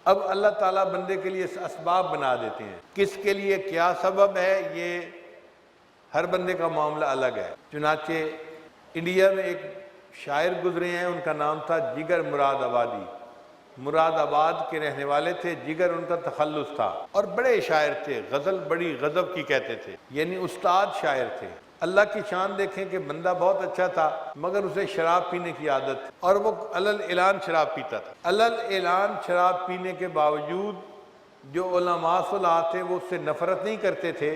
اب اللہ تعالیٰ بندے کے لیے اسباب بنا دیتے ہیں، کس کے لیے کیا سبب ہے یہ ہر بندے کا معاملہ الگ ہے۔ چنانچہ انڈیا میں ایک شاعر گزرے ہیں، ان کا نام تھا جگر مراد آبادی، مراد آباد کے رہنے والے تھے، جگر ان کا تخلص تھا، اور بڑے شاعر تھے، غزل بڑی غضب کی کہتے تھے، یعنی استاد شاعر تھے۔ اللہ کی شان دیکھیں کہ بندہ بہت اچھا تھا مگر اسے شراب پینے کی عادت تھی، اور وہ علل اعلان شراب پیتا تھا۔ علل اعلان شراب پینے کے باوجود جو علماء صلاح تھے وہ اس سے نفرت نہیں کرتے تھے،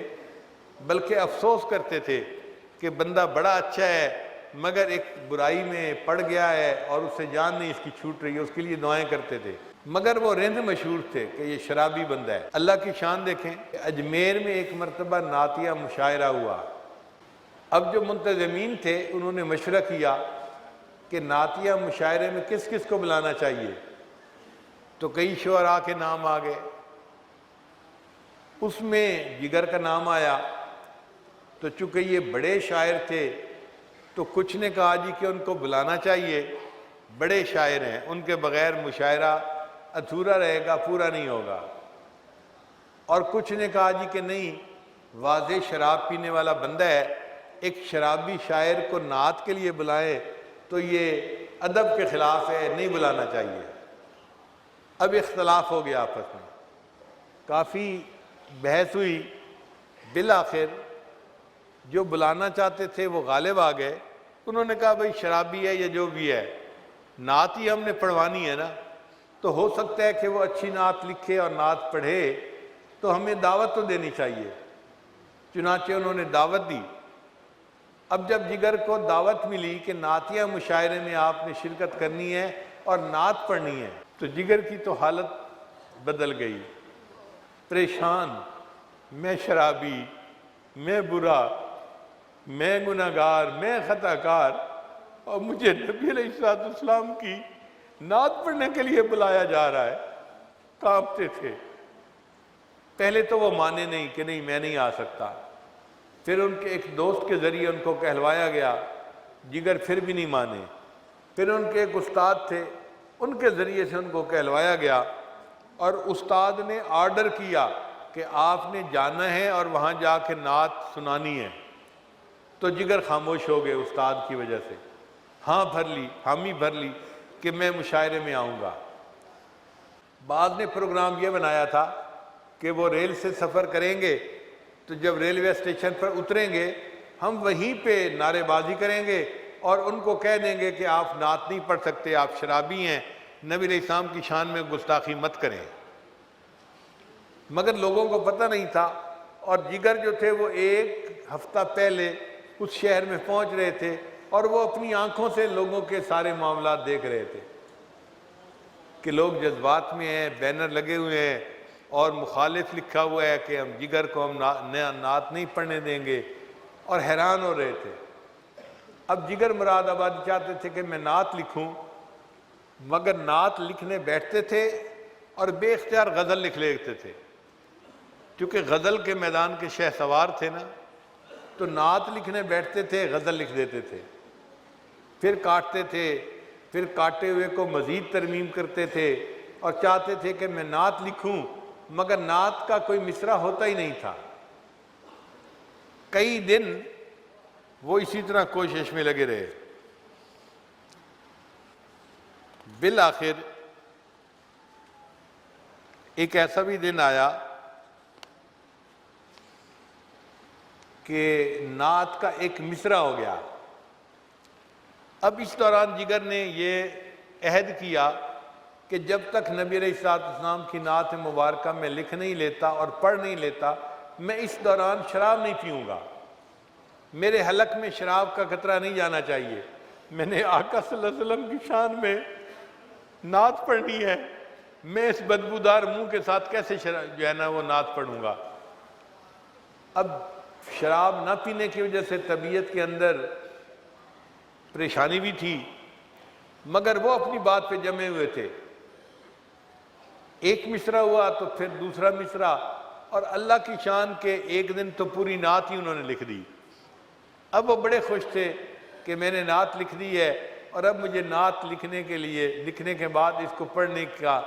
بلکہ افسوس کرتے تھے کہ بندہ بڑا اچھا ہے مگر ایک برائی میں پڑ گیا ہے اور اس سے جان نہیں اس کی چھوٹ رہی ہے، اس کے لیے دعائیں کرتے تھے، مگر وہ رند مشہور تھے کہ یہ شرابی بندہ ہے۔ اللہ کی شان دیکھیں کہ اجمیر میں ایک مرتبہ نعتیہ مشاعرہ ہوا۔ اب جو منتظمین تھے انہوں نے مشورہ کیا کہ نعتیہ مشاعرے میں کس کس کو بلانا چاہیے، تو کئی شعراء کے نام آ گئے، اس میں جگر کا نام آیا۔ تو چونکہ یہ بڑے شاعر تھے تو کچھ نے کہا جی کہ ان کو بلانا چاہیے، بڑے شاعر ہیں، ان کے بغیر مشاعرہ ادھورا رہے گا، پورا نہیں ہوگا۔ اور کچھ نے کہا جی کہ نہیں، واضح شراب پینے والا بندہ ہے، ایک شرابی شاعر کو نعت کے لیے بلائیں تو یہ ادب کے خلاف ہے، نہیں بلانا چاہیے۔ اب اختلاف ہو گیا آپس میں، کافی بحث ہوئی، بالآخر جو بلانا چاہتے تھے وہ غالب آ گئے۔ انہوں نے کہا بھئی شرابی ہے یا جو بھی ہے، نعت ہی ہم نے پڑھوانی ہے نا، تو ہو سکتا ہے کہ وہ اچھی نعت لکھے اور نعت پڑھے، تو ہمیں دعوت تو دینی چاہیے۔ چنانچہ انہوں نے دعوت دی۔ اب جب جگر کو دعوت ملی کہ نعتیہ مشاعرے میں آپ نے شرکت کرنی ہے اور نعت پڑھنی ہے، تو جگر کی تو حالت بدل گئی، پریشان، میں شرابی، میں برا، میں گناہگار، میں خطا کار، اور مجھے نبی علیہ السلام کی نعت پڑھنے کے لیے بلایا جا رہا ہے۔ کانپتے تھے۔ پہلے تو وہ مانے نہیں کہ نہیں میں نہیں آ سکتا، پھر ان کے ایک دوست کے ذریعے ان کو کہلوایا گیا، جگر پھر بھی نہیں مانے، پھر ان کے ایک استاد تھے، ان کے ذریعے سے ان کو کہلوایا گیا، اور استاد نے آرڈر کیا کہ آپ نے جانا ہے اور وہاں جا کے نعت سنانی ہے۔ تو جگر خاموش ہو گئے استاد کی وجہ سے، ہاں بھر لی، حامی بھر لی کہ میں مشاعرے میں آؤں گا۔ بعد نے پروگرام یہ بنایا تھا کہ وہ ریل سے سفر کریں گے تو جب ریلوے اسٹیشن پر اتریں گے ہم وہیں پہ نعرے بازی کریں گے اور ان کو کہہ دیں گے کہ آپ نعت نہیں پڑھ سکتے، آپ شرابی ہیں، نبی علیہ السلام کی شان میں گستاخی مت کریں۔ مگر لوگوں کو پتہ نہیں تھا، اور جگر جو تھے وہ ایک ہفتہ پہلے اس شہر میں پہنچ رہے تھے اور وہ اپنی آنکھوں سے لوگوں کے سارے معاملات دیکھ رہے تھے کہ لوگ جذبات میں ہیں، بینر لگے ہوئے ہیں اور مخالف لکھا ہوا ہے کہ ہم جگر کو ہم نعت نہیں پڑھنے دیں گے، اور حیران ہو رہے تھے۔ اب جگر مراد آبادی چاہتے تھے کہ میں نعت لکھوں، مگر نعت لکھنے بیٹھتے تھے اور بے اختیار غزل لکھ لیتے تھے، کیونکہ غزل کے میدان کے شہ سوار تھے نا، تو نعت لکھنے بیٹھتے تھے، غزل لکھ دیتے تھے، پھر کاٹتے تھے، پھر کاٹے ہوئے کو مزید ترمیم کرتے تھے اور چاہتے تھے کہ میں نعت لکھوں، مگر نعت کا کوئی مصرع ہوتا ہی نہیں تھا۔ کئی دن وہ اسی طرح کوشش میں لگے رہے۔ بالآخر ایک ایسا بھی دن آیا کہ نعت کا ایک مصرع ہو گیا۔ اب اس دوران جگر نے یہ عہد کیا کہ جب تک نبی علیہ السلام کی نعت مبارکہ میں لکھ نہیں لیتا اور پڑھ نہیں لیتا، میں اس دوران شراب نہیں پیوں گا، میرے حلق میں شراب کا قطرہ نہیں جانا چاہیے، میں نے آقا صلی اللہ علیہ وسلم کی شان میں نعت پڑھنی ہے، میں اس بدبودار منہ کے ساتھ کیسے جو ہے نا وہ نعت پڑھوں گا۔ اب شراب نہ پینے کی وجہ سے طبیعت کے اندر پریشانی بھی تھی، مگر وہ اپنی بات پہ جمے ہوئے تھے۔ ایک مصرع ہوا تو پھر دوسرا مصرع، اور اللہ کی شان کے ایک دن تو پوری نعت ہی انہوں نے لکھ دی۔ اب وہ بڑے خوش تھے کہ میں نے نعت لکھ دی ہے، اور اب مجھے نعت لکھنے کے بعد اس کو پڑھنے کا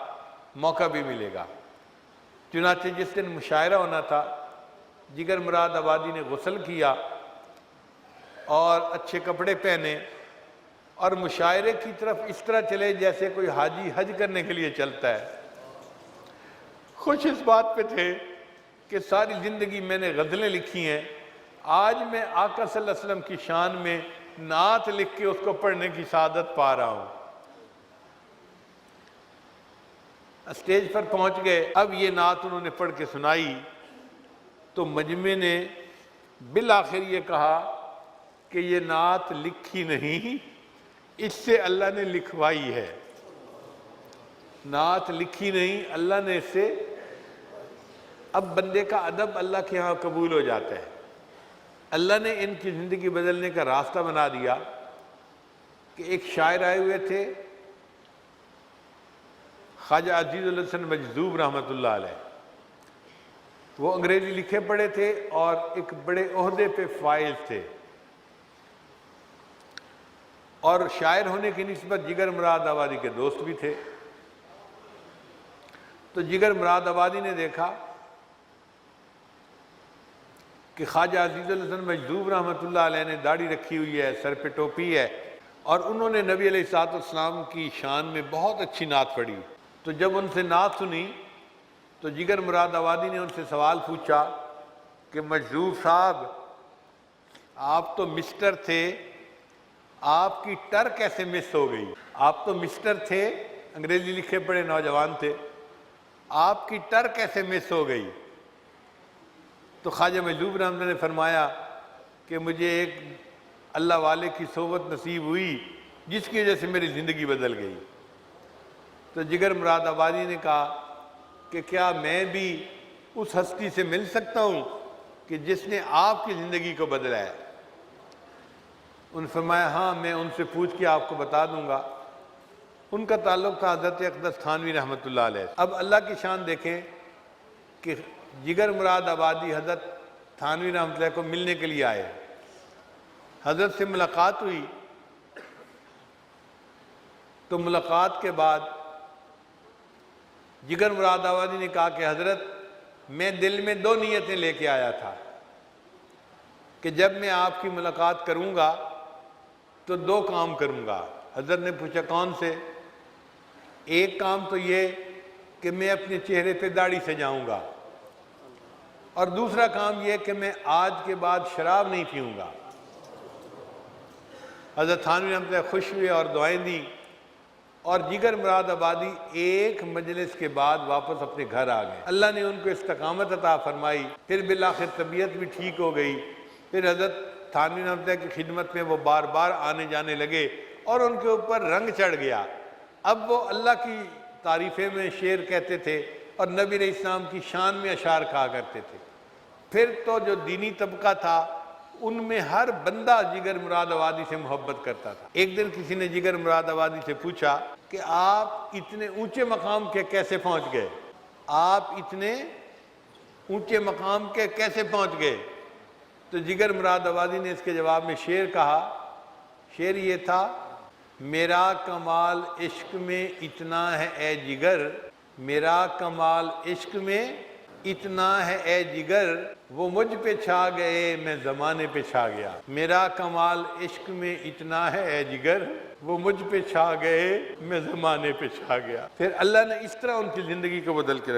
موقع بھی ملے گا۔ چنانچہ جس دن مشاعرہ ہونا تھا، جگر مراد آبادی نے غسل کیا اور اچھے کپڑے پہنے اور مشاعرے کی طرف اس طرح چلے جیسے کوئی حاجی حج کرنے کے لیے چلتا ہے۔ خوش اس بات پہ تھے کہ ساری زندگی میں نے غزلیں لکھی ہیں، آج میں آقا صلی اللہ علیہ وسلم کی شان میں نعت لکھ کے اس کو پڑھنے کی سعادت پا رہا ہوں۔ اسٹیج پر پہنچ گئے، اب یہ نعت انہوں نے پڑھ کے سنائی تو مجمع نے بالآخر یہ کہا کہ یہ نعت لکھی نہیں، اس سے اللہ نے لکھوائی ہے۔ نعت لکھی نہیں، اللہ نے اس سے، اب بندے کا ادب اللہ کے ہاں قبول ہو جاتا ہے۔ اللہ نے ان کی زندگی بدلنے کا راستہ بنا دیا کہ ایک شاعر آئے ہوئے تھے، خواجہ عزیز الحسن مجذوب رحمۃ اللہ علیہ، وہ انگریزی لکھے پڑھے تھے اور ایک بڑے عہدے پہ فائز تھے، اور شاعر ہونے کی نسبت جگر مراد آبادی کے دوست بھی تھے۔ تو جگر مراد آبادی نے دیکھا کہ خواجہ عزیز الحسن مجذوب رحمۃ اللہ علیہ نے داڑھی رکھی ہوئی ہے، سر پہ ٹوپی ہے، اور انہوں نے نبی علیہ الصلوۃ والسلام کی شان میں بہت اچھی نعت پڑھی۔ تو جب ان سے نعت سنی تو جگر مراد آبادی نے ان سے سوال پوچھا کہ مجذوب صاحب، آپ تو مسٹر تھے، آپ کی ٹر کیسے مس ہو گئی؟ آپ تو مسٹر تھے، انگریزی لکھے پڑھے نوجوان تھے، آپ کی ٹر کیسے مس ہو گئی؟ تو خواجہ مجذوب رحمۃ نے فرمایا کہ مجھے ایک اللہ والے کی صحبت نصیب ہوئی جس کی وجہ سے میری زندگی بدل گئی۔ تو جگر مراد آبادی نے کہا کہ کیا میں بھی اس ہستی سے مل سکتا ہوں کہ جس نے آپ کی زندگی کو بدلا ہے؟ انہوں نے فرمایا ہاں، میں ان سے پوچھ کے آپ کو بتا دوں گا۔ ان کا تعلق تھا حضرت اقدس تھانوی رحمۃ اللہ علیہ۔ اب اللہ کی شان دیکھیں کہ جگر مراد آبادی حضرت تھانوی رحمۃ اللہ کو ملنے کے لیے آئے، حضرت سے ملاقات ہوئی، تو ملاقات کے بعد جگر مراد آبادی نے کہا کہ حضرت، میں دل میں دو نیتیں لے کے آیا تھا کہ جب میں آپ کی ملاقات کروں گا تو دو کام کروں گا۔ حضرت نے پوچھا کون سے؟ ایک کام تو یہ کہ میں اپنے چہرے پہ داڑھی سے جاؤں گا، اور دوسرا کام یہ کہ میں آج کے بعد شراب نہیں پیوں گا۔ حضرت تھانوی رحمۃ اللہ خوش ہوئے اور دعائیں دیں، اور جگر مراد آبادی ایک مجلس کے بعد واپس اپنے گھر آ گئے۔ اللہ نے ان کو استقامت عطا فرمائی، پھر بالآخر طبیعت بھی ٹھیک ہو گئی۔ پھر حضرت تھانوی رحمۃ اللہ کی خدمت میں وہ بار بار آنے جانے لگے اور ان کے اوپر رنگ چڑھ گیا۔ اب وہ اللہ کی تعریفیں میں شعر کہتے تھے اور نبی علیہ السلام کی شان میں اشعار کہا کرتے تھے۔ پھر تو جو دینی طبقہ تھا ان میں ہر بندہ جگر مراد آبادی سے محبت کرتا تھا۔ ایک دن کسی نے جگر مراد آبادی سے پوچھا کہ آپ اتنے اونچے مقام کے کیسے پہنچ گئے؟ آپ اتنے اونچے مقام کے کیسے پہنچ گئے؟ تو جگر مراد آبادی نے اس کے جواب میں شعر کہا۔ شعر یہ تھا، میرا کمال عشق میں اتنا ہے اے جگر، میرا کمال عشق میں اتنا ہے اے جگر، وہ مجھ پہ چھا گئے میں زمانے پہ چھا گیا۔ میرا کمال عشق میں اتنا ہے اے جگر، وہ مجھ پہ چھا گئے میں زمانے پہ چھا گیا۔ پھر اللہ نے اس طرح ان کی زندگی کو بدل کے رکھا۔